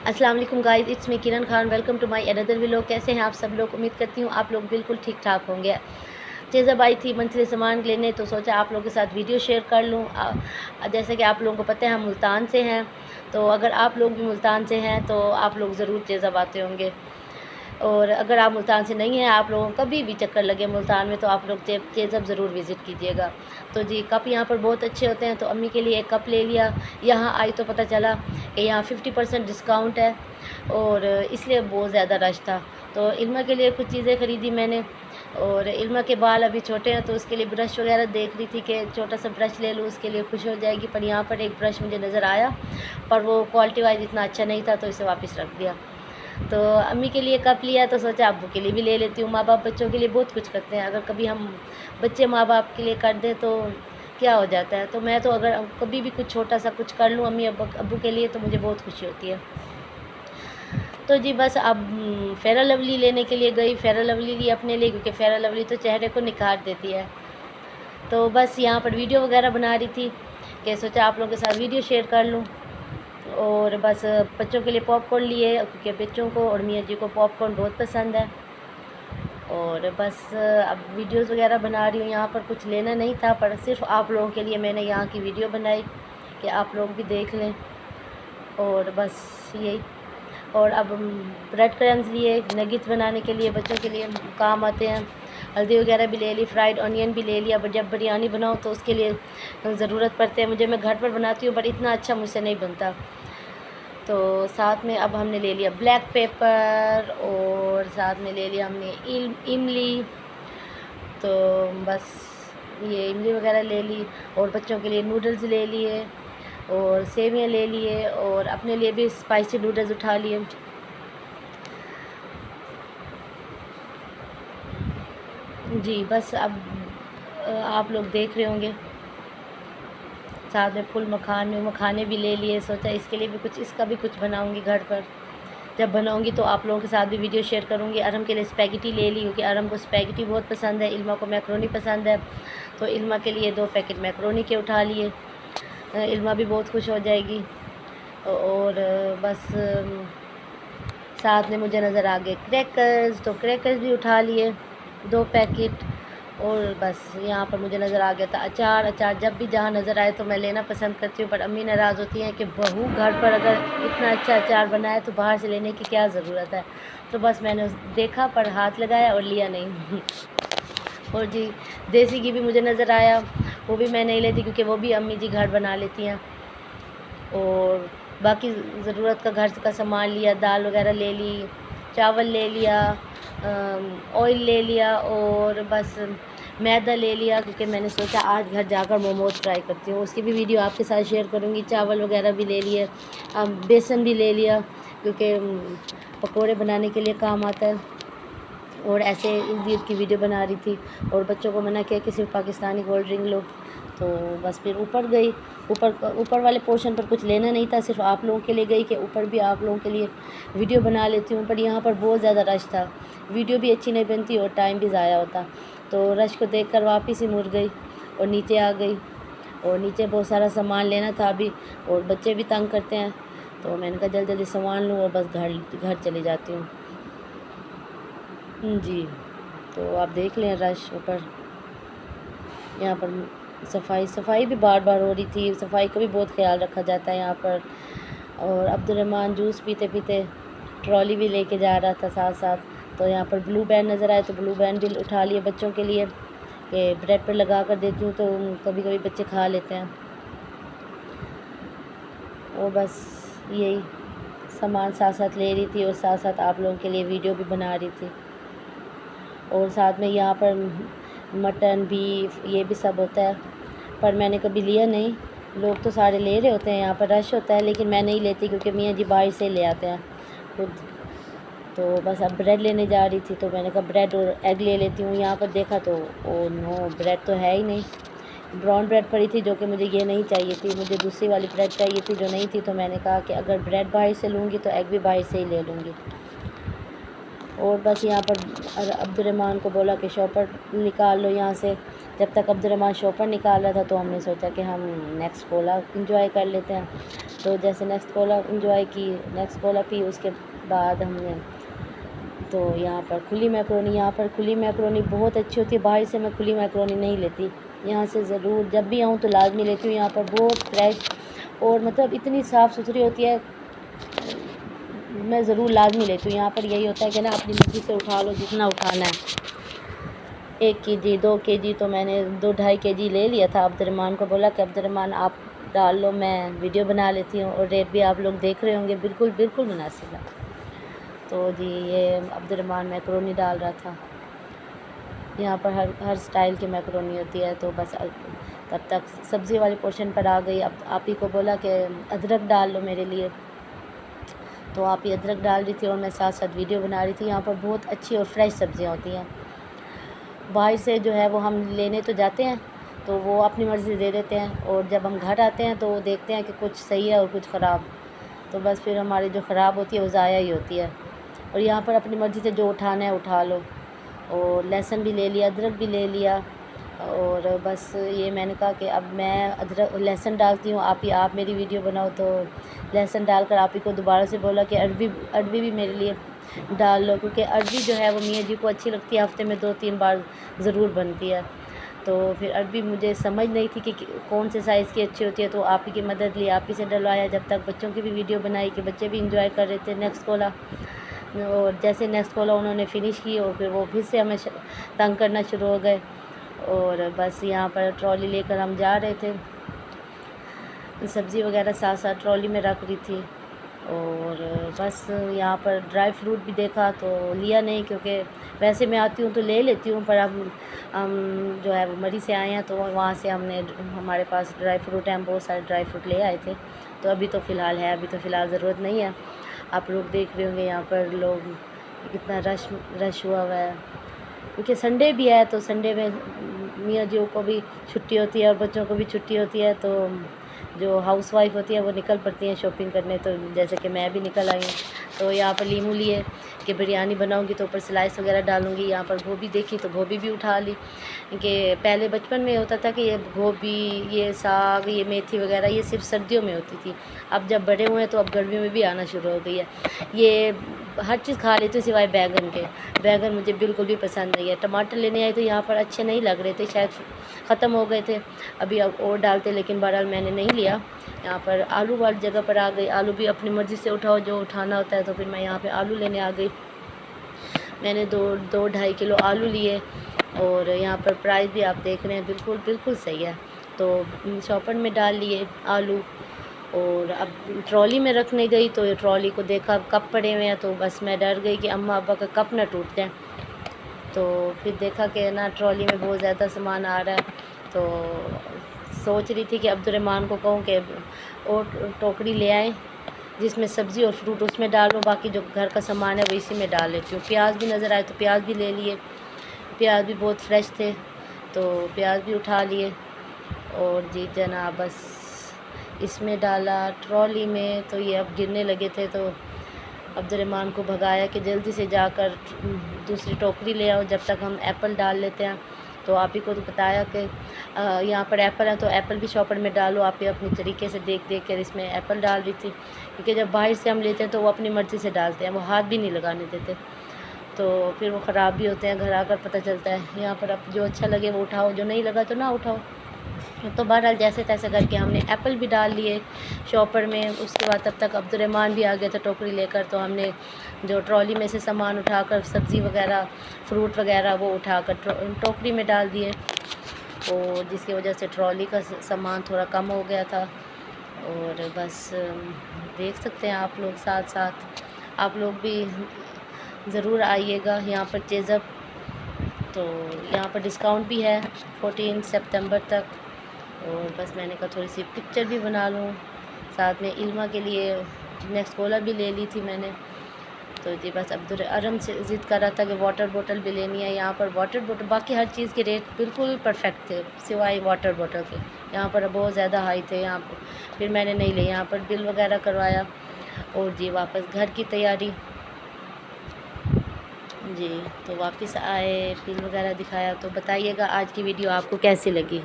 अस्सलाम वालेकुम guys, it's me Kiran Khan. Welcome to my another vlog. कैसे हैं आप सब लोग? उम्मीद करती हूँ आप लोग बिल्कुल ठीक ठाक होंगे। जब आई थी मंथली सामान लेने तो सोचा आप लोगों के साथ वीडियो शेयर कर लूँ। जैसे कि आप लोगों को पता है हम मुल्तान से हैं, तो अगर आप लोग भी मुल्तान से हैं तो आप लोग ज़रूर तेज़ब आते होंगे। और अगर आप मुल्तान से नहीं हैं, आप लोगों को कभी भी चक्कर लगे मुल्तान में, तो आप लोग तेज़ब ज़रूर विज़िट कीजिएगा। तो जी कप यहाँ पर बहुत अच्छे होते हैं, तो अम्मी के लिए एक कप ले लिया। यहाँ आई तो पता चला कि यहाँ 50% डिस्काउंट है और इसलिए बहुत ज़्यादा रश था। तो इल्मा के लिए कुछ चीज़ें ख़रीदी मैंने। और इल्मा के बाल अभी छोटे हैं तो उसके लिए ब्रश वगैरह देख रही थी कि छोटा सा ब्रश ले लूँ, उसके लिए खुश हो जाएगी। पर यहाँ पर एक ब्रश मुझे नज़र आया, पर वो क्वालिटी वाइज इतना अच्छा नहीं था, तो इसे वापस रख दिया। तो अम्मी के लिए कप लिया तो सोचा अब्बू के लिए भी ले लेती हूँ। माँ बाप बच्चों के लिए बहुत कुछ करते हैं, अगर कभी हम बच्चे माँ बाप के लिए कर दें तो क्या हो जाता है। तो मैं तो अगर कभी भी कुछ छोटा सा कुछ कर लूँ अम्मी अब्बू के लिए, तो मुझे बहुत खुशी होती है। तो जी बस अब फेयर लवली लेने के लिए गई। फेयर लवली ली अपने लिए, क्योंकि फेयर लवली तो चेहरे को निखार देती है। तो बस यहाँ पर वीडियो वगैरह बना रही थी कि सोचा आप लोगों के साथ वीडियो शेयर कर लूँ। और बस बच्चों के लिए पॉपकॉर्न लिए, क्योंकि बच्चों को और मियाँ जी को पॉपकॉर्न बहुत पसंद है। और बस अब वीडियोस वगैरह बना रही हूँ। यहाँ पर कुछ लेना नहीं था, पर सिर्फ आप लोगों के लिए मैंने यहाँ की वीडियो बनाई कि आप लोग भी देख लें। और बस यही। और अब ब्रेड क्रम्स लिए, नगिट्स बनाने के लिए बच्चों के लिए काम आते हैं। हल्दी वगैरह भी ले ली, फ्राइड ऑनियन भी ले लिया। बट जब बिरयानी बनाओ तो उसके लिए ज़रूरत पड़ते हैं मुझे। मैं घर पर बनाती हूँ, बट इतना अच्छा मुझसे नहीं बनता। तो साथ में अब हमने ले लिया ब्लैक पेपर, और साथ में ले लिया हमने इमली। तो बस ये इमली वगैरह ले ली। और बच्चों के लिए नूडल्स ले लिए, और सेवियाँ ले लिए, और अपने लिए भी स्पाइसी नूडल्स उठा लिए। जी बस अब आप लोग देख रहे होंगे। साथ में फुल मखाने भी ले लिए। सोचा इसके लिए भी कुछ, इसका भी कुछ बनाऊंगी घर पर। जब बनाऊंगी तो आप लोगों के साथ भी वीडियो शेयर करूंगी। अरम के लिए स्पैगेटी ले ली, क्योंकि अरम को स्पैगेटी बहुत पसंद है। इल्मा को मैक्रोनी पसंद है, तो इल्मा के लिए 2 पैकेट मैक्रोनी के उठा लिए। इल्मा भी बहुत खुश हो जाएगी। और बस साथ में मुझे नज़र आ गए क्रैकर्स, तो क्रैकर्स भी उठा लिए 2 पैकेट। और बस यहाँ पर मुझे नज़र आ गया था अचार। जब भी जहाँ नज़र आए तो मैं लेना पसंद करती हूँ, पर अम्मी नाराज़ होती हैं कि बहू घर पर अगर इतना अच्छा अचार बनाए तो बाहर से लेने की क्या ज़रूरत है। तो बस मैंने देखा पर हाथ लगाया और लिया नहीं। और जी देसी घी भी मुझे नज़र आया, वो भी मैं नहीं लेती, क्योंकि वो भी अम्मी जी घर बना लेती हैं। और बाकी ज़रूरत का घर का सामान लिया, दाल वगैरह ले ली, चावल ले लिया, ऑयल ले लिया, और बस मैदा ले लिया, क्योंकि मैंने सोचा आज घर जाकर मोमोज़ ट्राई करती हूँ। उसकी भी वीडियो आपके साथ शेयर करूँगी। चावल वगैरह भी ले लिए, बेसन भी ले लिया, क्योंकि पकोड़े बनाने के लिए काम आता है। और ऐसे इस ईद की वीडियो बना रही थी, और बच्चों को मना किया कि सिर्फ पाकिस्तानी कोल्ड ड्रिंक लो। तो बस फिर ऊपर गई। ऊपर वाले पोर्शन पर कुछ लेना नहीं था, सिर्फ आप लोगों के लिए गई कि ऊपर भी आप लोगों के लिए वीडियो बना लेती हूँ। पर यहाँ पर बहुत ज़्यादा रश था, वीडियो भी अच्छी नहीं बनती और टाइम भी ज़ाया होता। तो रश को देखकर वापस ही मुड़ गई और नीचे आ गई। और नीचे बहुत सारा सामान लेना था अभी, और बच्चे भी तंग करते हैं, तो मैंने कहा जल्दी जल्दी सामान लूँ और बस घर चली जाती हूँ। जी तो आप देख लें रश ऊपर। यहाँ पर सफाई भी बार बार हो रही थी। सफाई का भी बहुत ख्याल रखा जाता है यहाँ पर। और अब्दुर्रहमान जूस पीते पीते ट्रॉली भी लेके जा रहा था साथ साथ। तो यहाँ पर ब्लू बैंड नज़र आए, तो ब्लू बैंड भी उठा लिए बच्चों के लिए, कि ब्रेड पर लगा कर देती हूँ तो कभी कभी बच्चे खा लेते हैं। और बस यही सामान साथ साथ ले रही थी, और साथ साथ आप लोगों के लिए वीडियो भी बना रही थी। और साथ में यहाँ पर मटन बीफ ये भी सब होता है, पर मैंने कभी लिया नहीं। लोग तो सारे ले रहे होते हैं, यहाँ पर रश होता है, लेकिन मैं नहीं लेती, क्योंकि मियाँ जी बाहर से ले आते हैं खुद। तो बस अब ब्रेड लेने जा रही थी, तो मैंने कहा ब्रेड और एग ले लेती हूँ। यहाँ पर देखा तो ओ नो, ब्रेड तो है ही नहीं। ब्राउन ब्रेड पड़ी थी, जो कि मुझे ये नहीं चाहिए थी, मुझे दूसरी वाली ब्रेड चाहिए थी जो नहीं थी। तो मैंने कहा कि अगर ब्रेड बाहर से लूँगी तो एग भी बाहर से ही ले लूँगी। और बस यहाँ पर अब्दुर्रहमान को बोला कि शॉपर निकाल लो यहाँ से, जब तक अब्दुर्रहमान शॉपर निकाल रहा था तो हमने सोचा कि हम नेक्स्ट कोला इंजॉय कर लेते हैं। तो जैसे नेक्स्ट कोला इंजॉय की, नेक्स्ट कोला पी, उसके बाद हमने तो यहाँ पर खुली मैक्रोनी, यहाँ पर खुली मैक्रोनी बहुत अच्छी होती है। बाहर से मैं खुली मैक्रोनी नहीं लेती, यहाँ से ज़रूर जब भी आऊँ तो लाजमी लेती हूँ। यहाँ पर बहुत फ्रेश और मतलब इतनी साफ़ सुथरी होती है, मैं ज़रूर लाजमी लेती हूँ। यहाँ पर यही होता है कि ना अपनी मर्ज़ी से उठा लो जितना उठाना है। 1 केजी 2 केजी तो मैंने 2-2.5 केजी ले लिया था। अब्दुर्रहमान को बोला कि अब्दुर्रहमान आप डाल लो, मैं वीडियो बना लेती हूँ और रेट भी आप लोग देख रहे होंगे, बिल्कुल बिल्कुल मुनासिब है। तो जी ये अब्दुर्रहमान मैक्रोनी डाल रहा था। यहाँ पर हर स्टाइल की मैक्रोनी होती है। तो बस तब तक सब्ज़ी वाली पोर्शन पर आ गई। अब आप ही को बोला कि अदरक डाल लो मेरे लिए, तो आप ही अदरक डाल रही थी और मैं साथ साथ वीडियो बना रही थी। यहाँ पर बहुत अच्छी और फ्रेश सब्ज़ियाँ होती हैं। बाहर से जो है वो हम लेने तो जाते हैं तो वो अपनी मर्ज़ी दे देते हैं, और जब हम घर आते हैं तो देखते हैं कि कुछ सही है और कुछ ख़राब, तो बस फिर हमारी जो ख़राब होती है वो ज़ाया ही होती है। और यहाँ पर अपनी मर्ज़ी से जो उठाना है उठा लो। और लहसुन भी ले लिया, अदरक भी ले लिया, और बस ये मैंने कहा कि अब मैं अदरक लहसुन डालती हूँ, आप मेरी वीडियो बनाओ। तो लहसुन डालकर आप ही को दोबारा से बोला कि अरबी भी मेरे लिए डाल लो, क्योंकि अरबी जो है वो मियाँ जी को अच्छी लगती है, हफ़्ते में 2-3 बार ज़रूर बनती है। तो फिर अरबी मुझे समझ नहीं थी कि कौन से साइज़ की अच्छी होती है, तो आप ही की मदद ली, आप ही से डलवाया। जब तक बच्चों की भी वीडियो बनाई कि बच्चे भी इंजॉय कर रहे थे नेक्स्ट कोला। और जैसे नेक्स्ट कोला उन्होंने फ़िनिश की और फिर वो फिर से हमें तंग करना शुरू हो गए। और बस यहाँ पर ट्रॉली लेकर हम जा रहे थे, सब्ज़ी वगैरह साथ साथ ट्रॉली में रख रही थी। और बस यहाँ पर ड्राई फ्रूट भी देखा तो लिया नहीं, क्योंकि वैसे मैं आती हूँ तो ले लेती हूँ, पर अब हम जो है वो मरी से आए हैं तो वहाँ से हमारे पास ड्राई फ्रूट है, हम बहुत सारे ड्राई फ्रूट ले आए थे। तो अभी तो फ़िलहाल है, अभी तो फ़िलहाल ज़रूरत नहीं है। आप लोग देख रहे होंगे यहाँ पर लोग कितना रश हुआ है, क्योंकि संडे भी है। तो संडे में मियाँ जी को भी छुट्टी होती है और बच्चों को भी छुट्टी होती है, तो जो हाउसवाइफ होती है वो निकल पड़ती हैं शॉपिंग करने। तो जैसे कि मैं भी निकल आई हूँ। तो यहाँ पर लीमू लिए कि बिरयानी बनाऊँगी तो ऊपर स्लाइस वगैरह डालूँगी। यहाँ पर गोभी देखी तो गोभी भी उठा ली, कि पहले बचपन में होता था कि ये गोभी, ये साग, ये मेथी वगैरह ये सिर्फ सर्दियों में होती थी। अब जब बड़े हुए हैं तो अब गर्मियों में भी आना शुरू हो गई है। ये हर चीज़ खा लेती हूँ सिवाय बैगन के। बैगन मुझे बिल्कुल भी पसंद नहीं है। टमाटर लेने आए तो यहाँ पर अच्छे नहीं लग रहे थे, शायद ख़त्म हो गए थे, अभी अब और डालते, लेकिन बहरहाल मैंने नहीं लिया। यहाँ पर आलू वाली जगह पर आ गई। आलू भी अपनी मर्ज़ी से उठाओ जो उठाना होता है। तो फिर मैं यहाँ पे आलू लेने आ गई। मैंने 2-2.5 किलो आलू लिए, और यहाँ पर प्राइस भी आप देख रहे हैं बिल्कुल बिल्कुल सही है। तो शॉपर में डाल लिए आलू, और अब ट्रॉली में रखने गई तो ये ट्रॉली को देखा कप पड़े हुए हैं, तो बस मैं डर गई कि अम्मा अब्बा का कप ना टूट जाए। तो फिर देखा कि ना ट्रॉली में बहुत ज़्यादा सामान आ रहा है। तो सोच रही थी कि अब्दुर्रहमान को कहूँ कि और टोकरी ले आए जिसमें सब्ज़ी और फ्रूट उसमें डाल लो, बाकी जो घर का सामान है वो इसी में डाल लेती हूँ। प्याज भी नज़र आए तो प्याज भी ले लिए, प्याज भी बहुत फ्रेश थे तो प्याज भी उठा लिए। और जी जनाब बस इसमें डाला ट्रॉली में, तो ये अब गिरने लगे थे। तो अब्दुर्रहमान को भगाया कि जल्दी से जाकर दूसरी टोकरी ले आओ, जब तक हम एप्पल डाल लेते हैं। तो आप ही को तो बताया कि यहाँ पर एप्पल है तो एप्पल भी शॉपर में डालो। आप ही अपनी तरीके से देख देख कर इसमें एप्पल डाल रही थी, क्योंकि जब बाहर से हम लेते हैं तो वो अपनी मर्ज़ी से डालते हैं, वो हाथ भी नहीं लगाने देते, तो फिर वो ख़राब भी होते हैं। घर आकर पता चलता है। यहाँ पर अब जो अच्छा लगे वो उठाओ, जो नहीं लगा तो ना उठाओ। तो बहरहाल जैसे तैसे करके हमने एप्पल भी डाल लिए शॉपर में। उसके बाद तब तक अब्दुर्रहमान भी आ गया था टोकरी लेकर। तो हमने जो ट्रॉली में से सामान उठाकर सब्ज़ी वगैरह फ्रूट वगैरह वो उठाकर टोकरी में डाल दिए, और जिसकी वजह से ट्रॉली का सामान थोड़ा कम हो गया था। और बस देख सकते हैं आप लोग, साथ साथ आप लोग भी ज़रूर आइएगा यहाँ पर चेज़अप। तो यहाँ पर डिस्काउंट भी है 14 सितंबर तक। और बस मैंने कहा थोड़ी सी पिक्चर भी बना लूँ, साथ में इल्मा के लिए नेक्स्ट कोला भी ले ली थी मैंने। तो जी बस अब्दुल से ज़िद कर रहा था कि वाटर बोतल भी लेनी है। यहाँ पर वाटर बोतल, बाकी हर चीज़ के रेट बिल्कुल परफेक्ट थे सिवाय वाटर बोतल के। यहाँ पर बहुत ज़्यादा हाई थे यहाँ पर, फिर मैंने नहीं ली। यहाँ पर बिल वगैरह करवाया और जी वापस घर की तैयारी। जी, तो वापस आए, फील वगैरह दिखाया। तो बताइएगा आज की वीडियो आपको कैसी लगी।